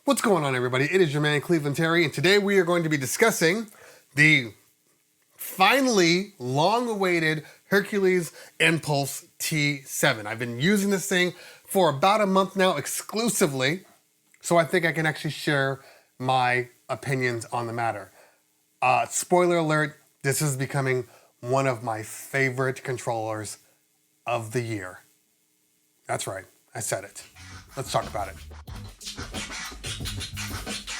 What's going on, everybody? It is your man Cleveland Terry, and today we are going to be discussing the finally long-awaited Hercules Inpulse T7. I've been using this thing for about a month now exclusively, so I think I can actually share my opinions on the matter. Spoiler alert, this is becoming one of my favorite controllers of the year. That's right, I said it. Let's talk about it.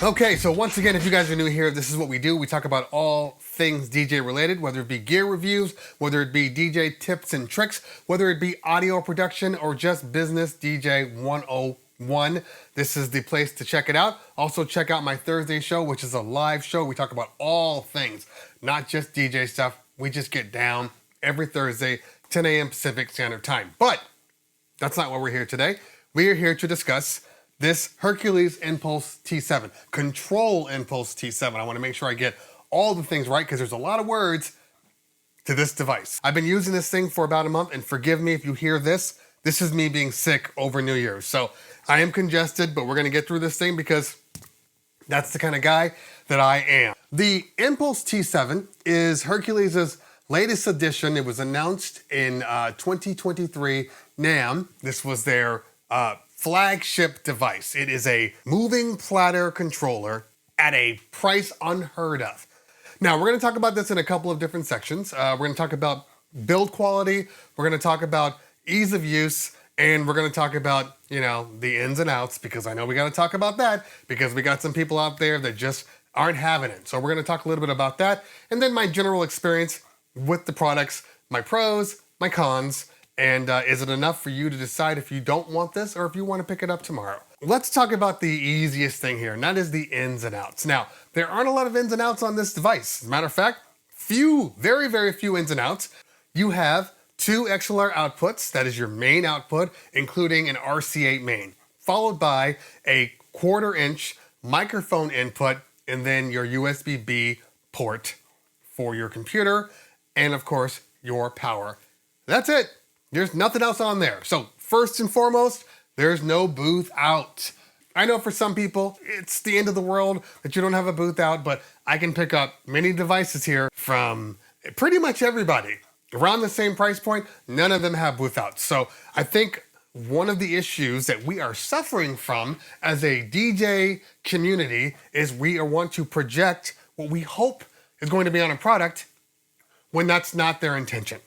Okay, so once again, if you guys are new here, this is what we do. We talk about all things DJ related, whether it be gear reviews, whether it be DJ tips and tricks, whether it be audio production or just business DJ 101. This is the place to check it out. Also check out my Thursday show, which is a live show. We talk about all things, not just DJ stuff. We just get down every Thursday, 10 a.m. Pacific Standard Time. But that's not why we're here today. We are here to discuss this Hercules Inpulse T7, Control Inpulse T7. I want to make sure I get all the things right because there's a lot of words to this device. I've been using this thing for about a month, and forgive me if you hear this. This is me being sick over New Year's. So I am congested, but we're going to get through this thing because that's the kind of guy that I am. The Inpulse T7 is Hercules' latest edition. It was announced in 2023 NAMM. This was their flagship device. It is a moving platter controller at a price unheard of. Now, we're going to talk about this in a couple of different sections. We're going to talk about build quality, we're going to talk about ease of use, and we're going to talk about, the ins and outs, because I know we got to talk about that because we got some people out there that just aren't having it. So we're going to talk a little bit about that, and then my general experience with the products, my pros, my cons, and is it enough for you to decide if you don't want this or if you want to pick it up tomorrow? Let's talk about the easiest thing here, and that is the ins and outs. Now, there aren't a lot of ins and outs on this device. As a matter of fact, very, very few ins and outs. You have two XLR outputs, that is your main output, including an RC8 main, followed by a 1/4 inch microphone input, and then your USB-B port for your computer, and of course, your power. That's it. There's nothing else on there. So first and foremost, there's no booth out. I know for some people, it's the end of the world that you don't have a booth out, but I can pick up many devices here from pretty much everybody. Around the same price point, none of them have booth outs. So I think one of the issues that we are suffering from as a DJ community is we want to project what we hope is going to be on a product when that's not their intention.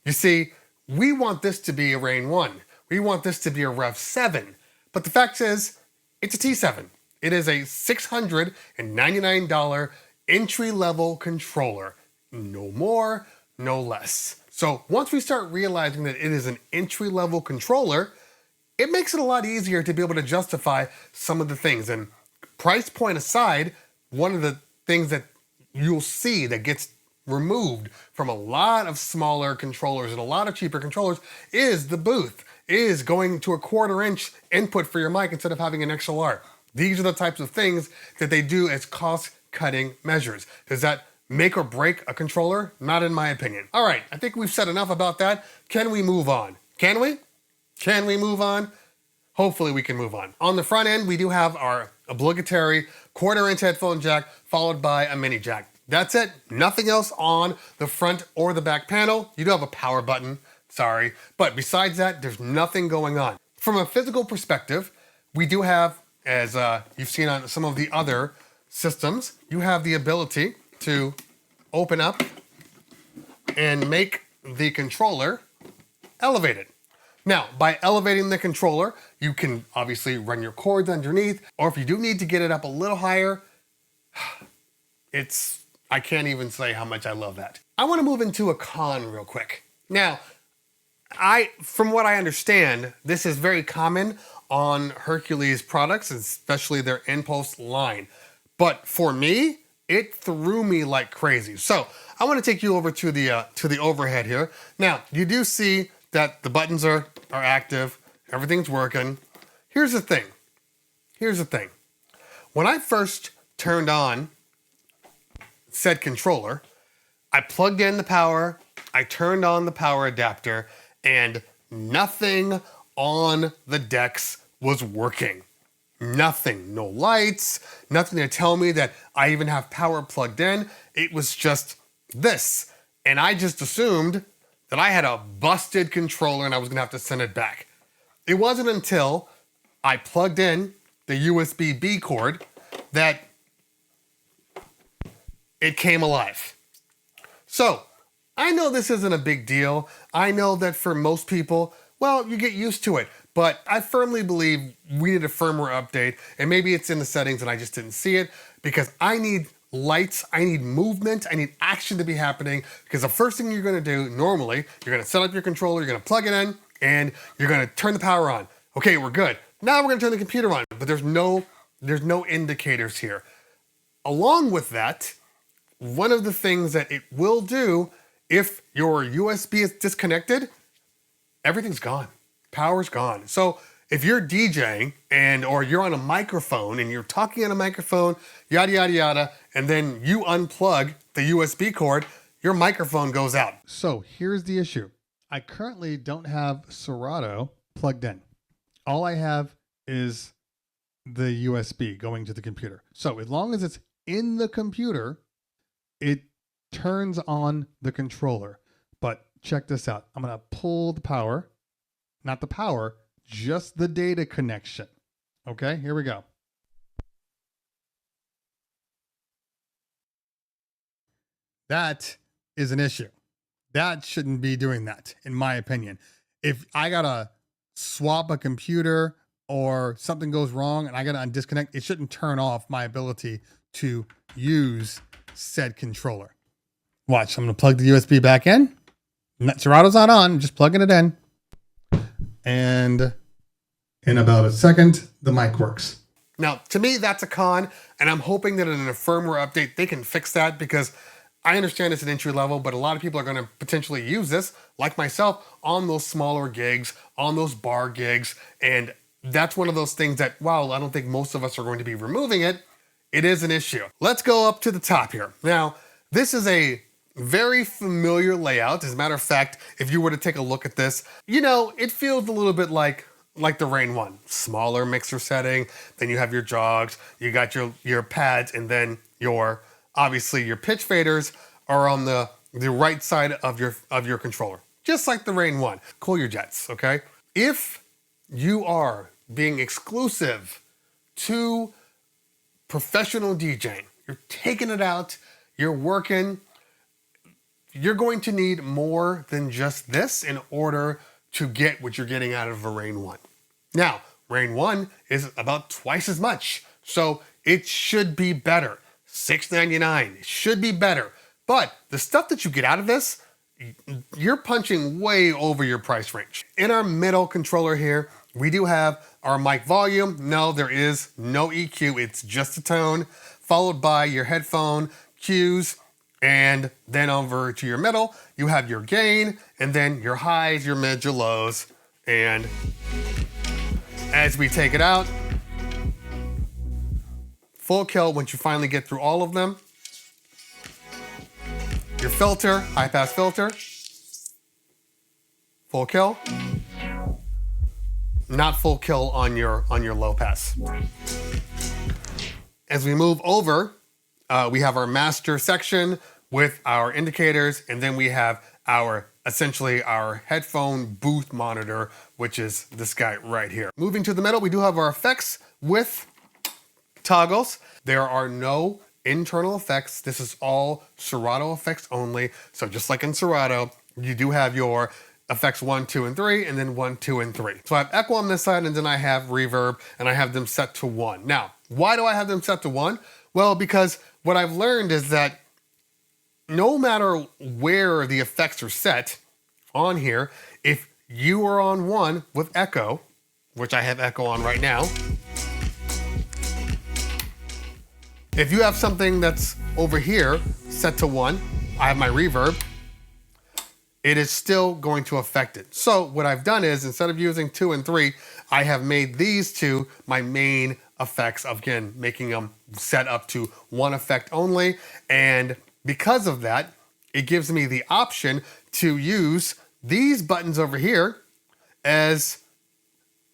You see, we want this to be a Rain 1. We want this to be a Rev 7. But the fact is, it's a T7. It is a $699 entry-level controller. No more, no less. So once we start realizing that it is an entry-level controller, it makes it a lot easier to be able to justify some of the things. And price point aside, one of the things that you'll see that gets removed from a lot of smaller controllers and a lot of cheaper controllers is the booth, is going to a 1/4 inch input for your mic instead of having an XLR. These are the types of things that they do as cost-cutting measures. Does that make or break a controller? Not in my opinion. All right, I think we've said enough about that. Can we move on? Can we? Can we move on? Hopefully we can move on. On the front end, we do have our obligatory 1/4 inch headphone jack followed by a mini jack. That's it. Nothing else on the front or the back panel. You do have a power button, sorry. But besides that, there's nothing going on. From a physical perspective, we do have, as you've seen on some of the other systems, you have the ability to open up and make the controller elevated. Now, by elevating the controller, you can obviously run your cords underneath, or if you do need to get it up a little higher, I can't even say how much I love that. I want to move into a con real quick. Now, from what I understand, this is very common on Hercules products, especially their Inpulse line. But for me, it threw me like crazy. So I want to take you over to the overhead here. Now, you do see that the buttons are active, everything's working. Here's the thing. When I first turned on said controller, I plugged in the power, I turned on the power adapter, and nothing on the decks was working. Nothing, no lights, nothing to tell me that I even have power plugged in. It was just this. And I just assumed that I had a busted controller and I was gonna have to send it back. It wasn't until I plugged in the USB-B cord that it came alive. So, I know this isn't a big deal. I know that for most people, well, you get used to it. But I firmly believe we need a firmware update, and maybe it's in the settings and I just didn't see it, because I need lights, I need movement, I need action to be happening, because the first thing you're gonna do normally, you're gonna set up your controller, you're gonna plug it in, and you're gonna turn the power on. Okay, we're good. Now we're gonna turn the computer on, but there's no indicators here. Along with that, one of the things that it will do, if your USB is disconnected, everything's gone. Power's gone. So if you're DJing or you're on a microphone and you're talking on a microphone, yada, yada, yada, and then you unplug the USB cord, your microphone goes out. So here's the issue. I currently don't have Serato plugged in. All I have is the USB going to the computer. So as long as it's in the computer, it turns on the controller. But check this out. I'm going to pull the power. Not the power, just the data connection. Okay, here we go. That is an issue. That shouldn't be doing that, in my opinion. If I gotta swap a computer or something goes wrong and I gotta disconnect, it shouldn't turn off my ability to use said controller. Watch, I'm gonna plug the USB back in. Serato's not on, I'm just plugging it in. And in about a second, the mic works. Now, to me, that's a con, and I'm hoping that in a firmware update, they can fix that, because I understand it's an entry level, but a lot of people are gonna potentially use this, like myself, on those smaller gigs, on those bar gigs, and that's one of those things that, while I don't think most of us are going to be removing it, it is an issue. Let's go up to the top here. Now, this is a very familiar layout. As a matter of fact, if you were to take a look at this, you know, it feels a little bit like the Rain 1. Smaller mixer setting, then you have your jogs, you got your pads, and then obviously your pitch faders are on the right side of your controller. Just like the Rain 1. Cool your jets, okay? If you are being exclusive to professional DJing, you're taking it out, you're working, you're going to need more than just this in order to get what you're getting out of a Rain 1. Now, Rain 1 is about twice as much, so it should be better. $6.99, it should be better. But the stuff that you get out of this, you're punching way over your price range. In our middle controller here, we do have our mic volume. No, there is no EQ, it's just a tone, followed by your headphone cues, and then over to your middle, you have your gain, and then your highs, your mids, your lows. And as we take it out, full kill once you finally get through all of them. Your filter, high pass filter, full kill. Not full kill on your low pass. As we move over, we have our master section with our indicators, and then we have essentially our headphone booth monitor, which is this guy right here. Moving to the middle, we do have our effects with toggles. There are no internal effects. This is all Serato effects only. So just like in Serato, you do have your effects 1, 2, and 3, and then 1, 2, and 3. So I have echo on this side, and then I have reverb, and I have them set to 1. Now, why do I have them set to 1? Well, because what I've learned is that no matter where the effects are set on here, if you are on 1 with echo, which I have echo on right now, if you have something that's over here set to 1, I have my reverb, it is still going to affect it. So what I've done is, instead of using 2 and 3, I have made these two my main effects, again, making them set up to 1 effect only. And because of that, it gives me the option to use these buttons over here as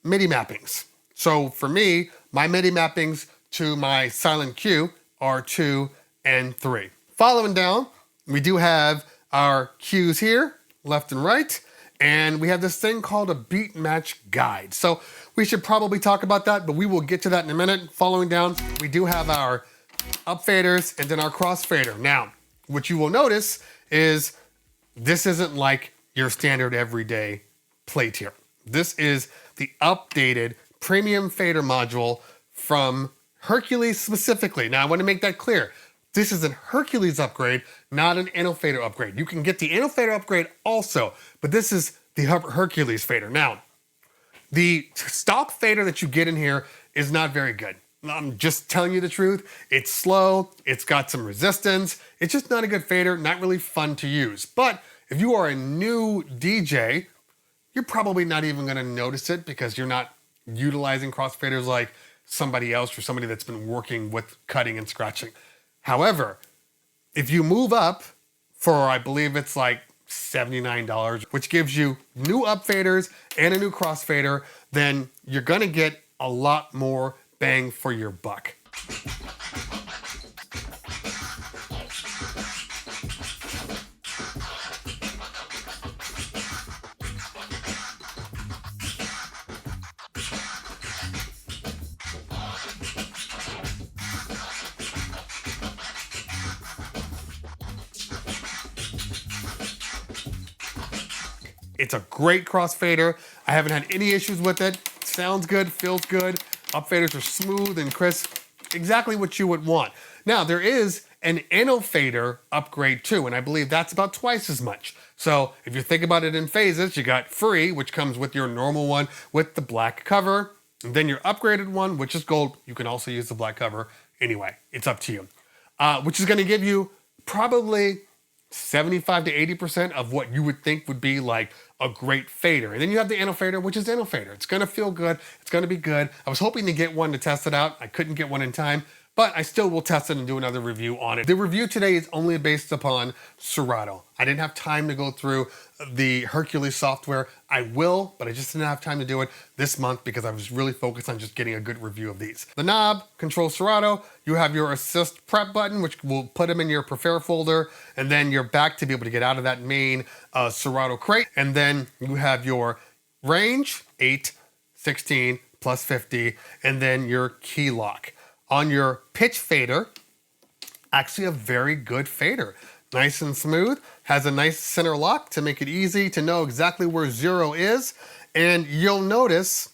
MIDI mappings. So for me, my MIDI mappings to my silent cue are 2 and 3. Following down, we do have our cues here, left and right, and we have this thing called a Beatmatch guide. So we should probably talk about that, but we will get to that in a minute. Following down, we do have our up faders and then our cross fader. Now, what you will notice is this isn't like your standard everyday plate here. This is the updated premium fader module from Hercules specifically. Now, I want to make that clear. This is a Hercules upgrade, not an fader upgrade. You can get the fader upgrade also, but this is the Hercules fader. Now, the stock fader that you get in here is not very good. I'm just telling you the truth. It's slow, it's got some resistance. It's just not a good fader, not really fun to use. But if you are a new DJ, you're probably not even gonna notice it because you're not utilizing crossfaders like somebody else or somebody that's been working with cutting and scratching. However, if you move up for, I believe it's like $79, which gives you new up faders and a new crossfader, then you're gonna get a lot more bang for your buck. It's a great crossfader. I haven't had any issues with it. Sounds good, feels good. Upfaders are smooth and crisp. Exactly what you would want. Now, there is an fader upgrade too, and I believe that's about twice as much. So if you think about it in phases, you got free, which comes with your normal one with the black cover, and then your upgraded one, which is gold. You can also use the black cover. Anyway, it's up to you. Which is gonna give you probably 75 to 80% of what you would think would be like a great fader. And then you have the fader, which is fader. It's gonna feel good, it's gonna be good. I was hoping to get one to test it out. I couldn't get one in time, but I still will test it and do another review on it. The review today is only based upon Serato. I didn't have time to go through the Hercules software. I will, but I just didn't have time to do it this month because I was really focused on just getting a good review of these. The knob controls Serato. You have your assist prep button, which will put them in your prefer folder, and then your back to be able to get out of that main Serato crate. And then you have your range, 8, 16, plus 50, and then your key lock. On your pitch fader, actually a very good fader. Nice and smooth, has a nice center lock to make it easy to know exactly where 0 is. And you'll notice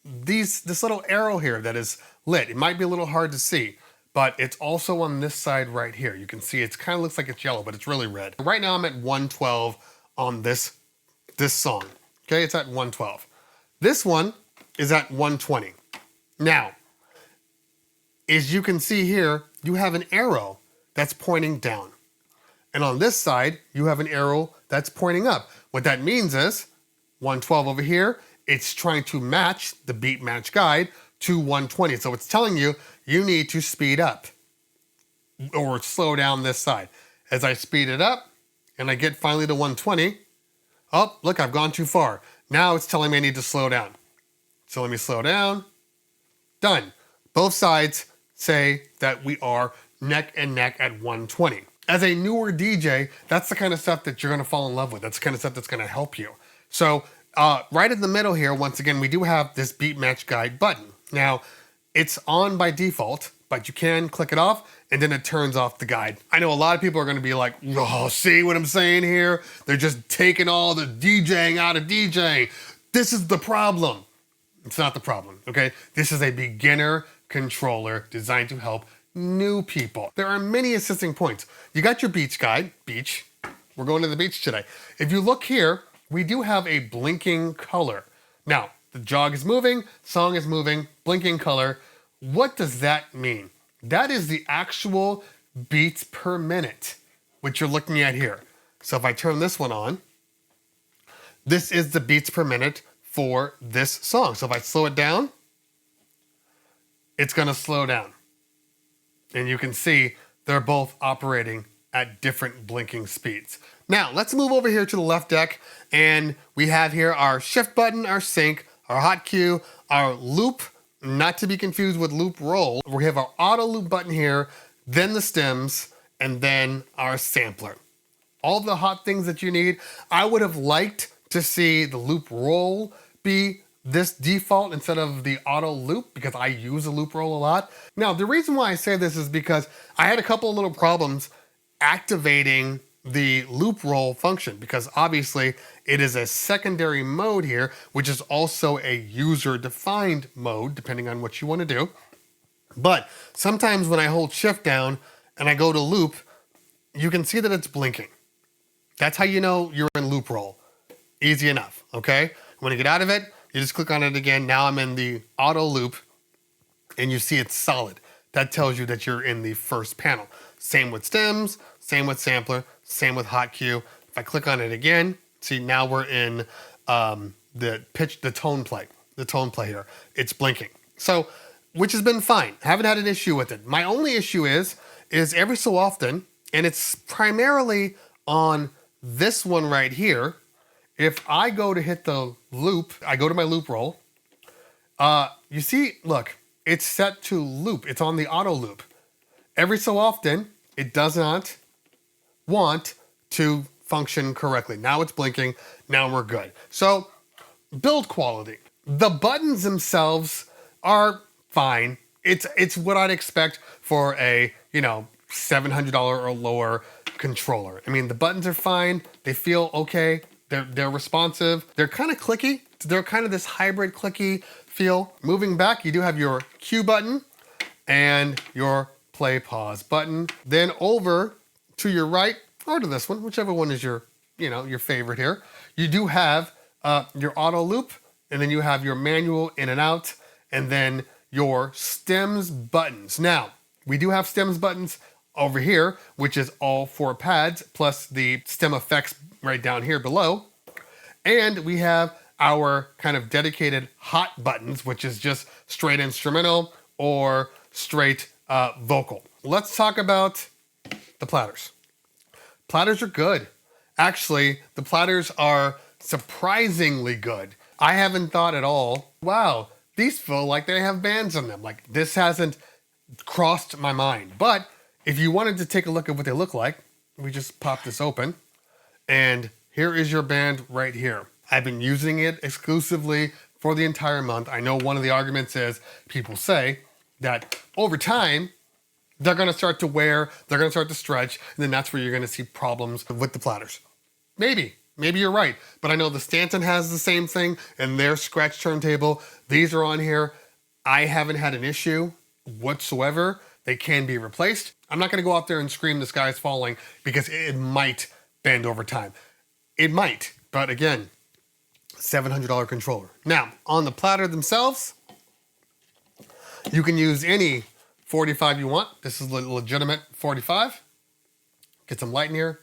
this little arrow here that is lit. It might be a little hard to see, but it's also on this side right here. You can see it kind of looks like it's yellow, but it's really red. Right now I'm at 112 on this song. Okay, it's at 112. This one is at 120. Now, as you can see here, you have an arrow that's pointing down. And on this side, you have an arrow that's pointing up. What that means is 112 over here, it's trying to match the Beatmatch guide to 120. So it's telling you, you need to speed up or slow down this side. As I speed it up and I get finally to 120, oh, look, I've gone too far. Now it's telling me I need to slow down. So let me slow down. Done. Both sides say that we are neck and neck at 120. As a newer DJ, that's the kind of stuff that you're gonna fall in love with. That's the kind of stuff that's gonna help you. So right in the middle here, once again, we do have this Beatmatch guide button. Now, it's on by default, but you can click it off and then it turns off the guide. I know a lot of people are gonna be like, oh, see what I'm saying here? They're just taking all the DJing out of DJing. This is the problem. It's not the problem, okay? This is a beginner controller designed to help new people. There are many assisting points. You got your beach guide, beach. We're going to the beach today. If you look here, we do have a blinking color. Now, the jog is moving, song is moving, blinking color. What does that mean? That is the actual beats per minute, which you're looking at here. So if I turn this one on, this is the beats per minute for this song. So if I slow it down, it's gonna slow down. And you can see they're both operating at different blinking speeds. Now, let's move over here to the left deck, and we have here our shift button, our sync, our hot cue, our loop not to be confused with loop roll. We have our auto loop button here, then the stems, and then our sampler. All the hot things that you need. I would have liked to see the loop roll be this default instead of the auto loop, because I use a loop roll a lot. Now, the reason why I say this is because I had a couple of little problems activating the loop roll function, because obviously it is a secondary mode here, which is also a user-defined mode, depending on what you want to do. But sometimes when I hold shift down and I go to loop, you can see that it's blinking. That's how you know you're in loop roll. Easy enough, okay? When you get out of it, you just click on it again. Now I'm in the auto loop and you see it's solid. That tells you that you're in the first panel. Same with stems, same with sampler, same with hot cue. If I click on it again, see now we're in the tone play here. It's blinking. So, which has been fine. Haven't had an issue with it. My only issue is every so often, and it's primarily on this one right here. If I go to hit the loop, I go to my loop roll, you see, look, it's set to loop. It's on the auto loop. Every so often, it does not want to function correctly. Now it's blinking. Now we're good. So, build quality. The buttons themselves are fine. It's what I'd expect for a, $700 or lower controller. I mean, the buttons are fine. They feel okay. They're responsive. They're kind of clicky. They're kind of this hybrid clicky feel. Moving back, you do have your Q button and your play pause button. Then over to your right, or to this one, whichever one is your favorite here. You do have your auto loop, and then you have your manual in and out, and then your stems buttons. Now, we do have stems buttons over here, which is all 4 pads, plus the stem effects right down here below. And we have our kind of dedicated hot buttons, which is just straight instrumental or straight vocal. Let's talk about the platters. Platters are good. Actually, the platters are surprisingly good. I haven't thought at all, wow, these feel like they have bands on them. Like, this hasn't crossed my mind. But if you wanted to take a look at what they look like, we just pop this open, and here is your band right here. I've been using it exclusively for the entire month. I know one of the arguments is people say that over time, they're gonna start to wear, they're gonna start to stretch, and then that's where you're gonna see problems with the platters. Maybe you're right, but I know the Stanton has the same thing and their scratch turntable. These are on here. I haven't had an issue whatsoever. They can be replaced. I'm not gonna go out there and scream the sky's falling because it might bend over time. It might, but again, $700 controller. Now, on the platter themselves, you can use any 45 you want. This is a legitimate 45. Get some light in here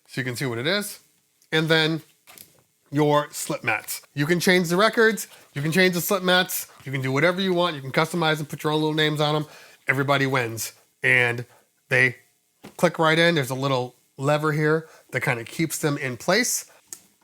so you can see what it is. And then your slip mats. You can change the records, you can change the slip mats, you can do whatever you want, you can customize them, put your own little names on them. Everybody wins. And they click right in. There's a little lever here that kind of keeps them in place.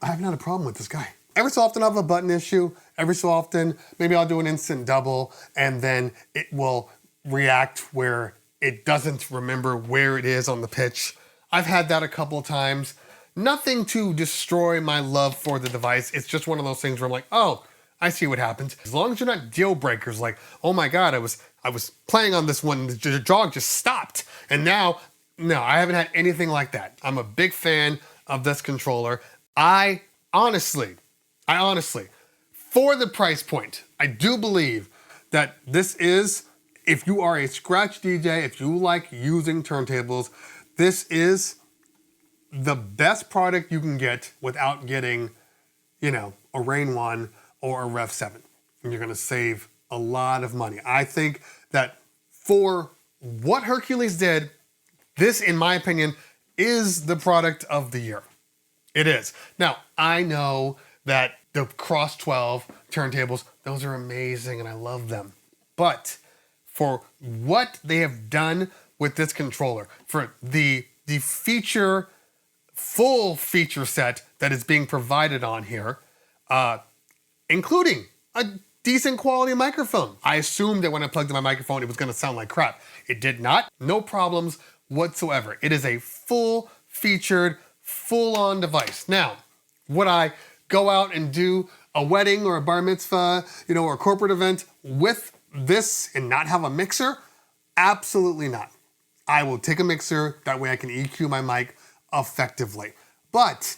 I haven't had a problem with this guy. Every so often I'll have a button issue. Every so often, maybe I'll do an instant double and then it will react where it doesn't remember where it is on the pitch. I've had that a couple of times. Nothing to destroy my love for the device. It's just one of those things where I'm like, oh, I see what happens. As long as you're not deal breakers like, oh my God, I was playing on this one and the jog just stopped. And now, no, I haven't had anything like that. I'm a big fan of this controller. I honestly, for the price point, I do believe that this is, if you are a scratch DJ, if you like using turntables, this is the best product you can get without getting, a Rain 1 or a Rev 7. And you're gonna save a lot of money. I think that for what Hercules did, this, in my opinion, is the product of the year. It is. Now, I know that the Cross 12 turntables, those are amazing and I love them. But for what they have done with this controller, for the full feature set that is being provided on here, including a decent quality microphone. I assumed that when I plugged in my microphone, it was gonna sound like crap. It did not, no problems whatsoever. It is a full-featured, full-on device. Now, would I go out and do a wedding or a bar mitzvah, or a corporate event with this and not have a mixer? Absolutely not. I will take a mixer, that way I can EQ my mic effectively. But,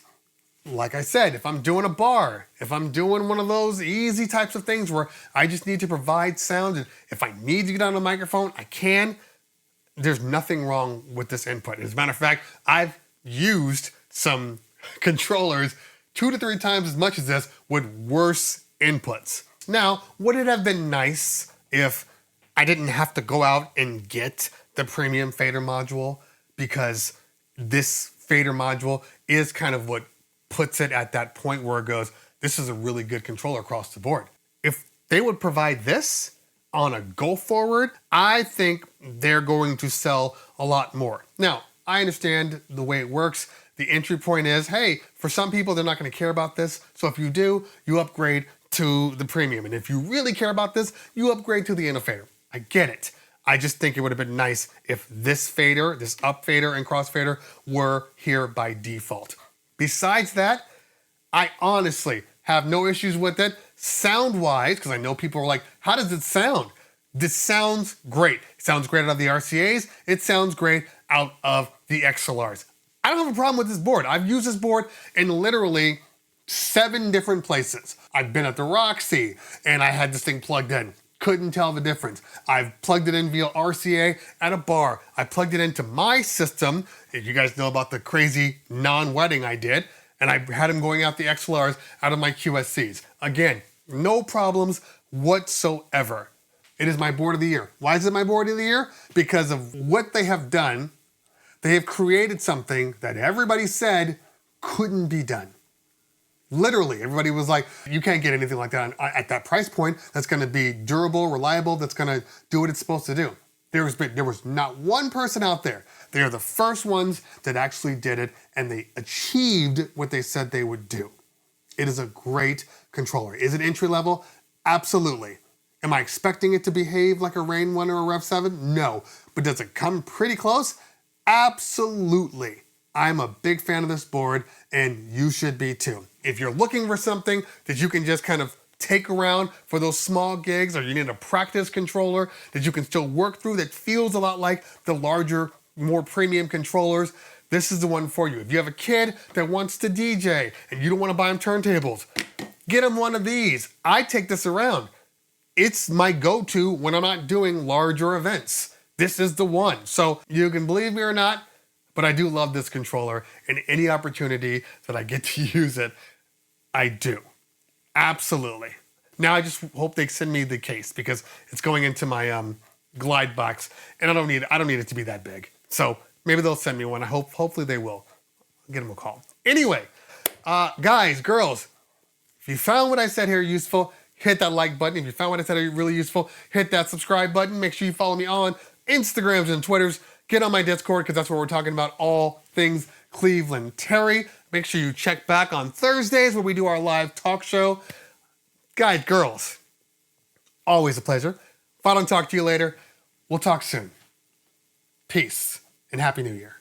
like I said, if I'm doing a bar, if I'm doing one of those easy types of things where I just need to provide sound, and if I need to get on a microphone, I can, there's nothing wrong with this input. As a matter of fact, I've used some controllers 2 to 3 times as much as this with worse inputs. Now, would it have been nice if I didn't have to go out and get the premium fader module? Because this fader module is kind of what puts it at that point where it goes, this is a really good controller across the board. If they would provide this on a go forward, I think they're going to sell a lot more. Now, I understand the way it works. The entry point is, hey, for some people, they're not gonna care about this. So if you do, you upgrade to the premium. And if you really care about this, you upgrade to the Innofader. I get it. I just think it would have been nice if this fader, this up fader and cross fader were here by default. Besides that, I honestly have no issues with it. Sound-wise, because I know people are like, how does it sound? This sounds great. It sounds great out of the RCAs. It sounds great out of the XLRs. I don't have a problem with this board. I've used this board in literally 7 different places. I've been at the Roxy and I had this thing plugged in. Couldn't tell the difference. I've plugged it in via RCA at a bar. I plugged it into my system. You guys know about the crazy non-wedding I did. And I had them going out the XLRs out of my QSCs. Again, no problems whatsoever. It is my board of the year. Why is it my board of the year? Because of what they have done. They have created something that everybody said couldn't be done. Literally, everybody was like, you can't get anything like that at that price point that's gonna be durable, reliable, that's gonna do what it's supposed to do. There was not one person out there. They are the first ones that actually did it, and they achieved what they said they would do. It is a great controller. Is it entry level? Absolutely. Am I expecting it to behave like a Rain 1 or a Rev 7? No. But does it come pretty close? Absolutely. I'm a big fan of this board, and you should be too. If you're looking for something that you can just kind of take around for those small gigs, or you need a practice controller that you can still work through that feels a lot like the larger, more premium controllers, this is the one for you. If you have a kid that wants to DJ and you don't want to buy them turntables, get them one of these. I take this around. It's my go-to when I'm not doing larger events. This is the one. So you can believe me or not, but I do love this controller, and any opportunity that I get to use it, I do. Absolutely. Now I just hope they send me the case, because it's going into my glide box, and I don't need it to be that big. So maybe they'll send me one. Hopefully they will. I'll get them a call. Anyway, guys, girls, if you found what I said here useful, hit that like button. If you found what I said here really useful, hit that subscribe button. Make sure you follow me on Instagrams and Twitters. Get on my Discord, because that's where we're talking about all things Cleveland Terry. Make sure you check back on Thursdays where we do our live talk show. Guys, girls, always a pleasure. If I don't talk to you later, we'll talk soon. Peace and Happy New Year.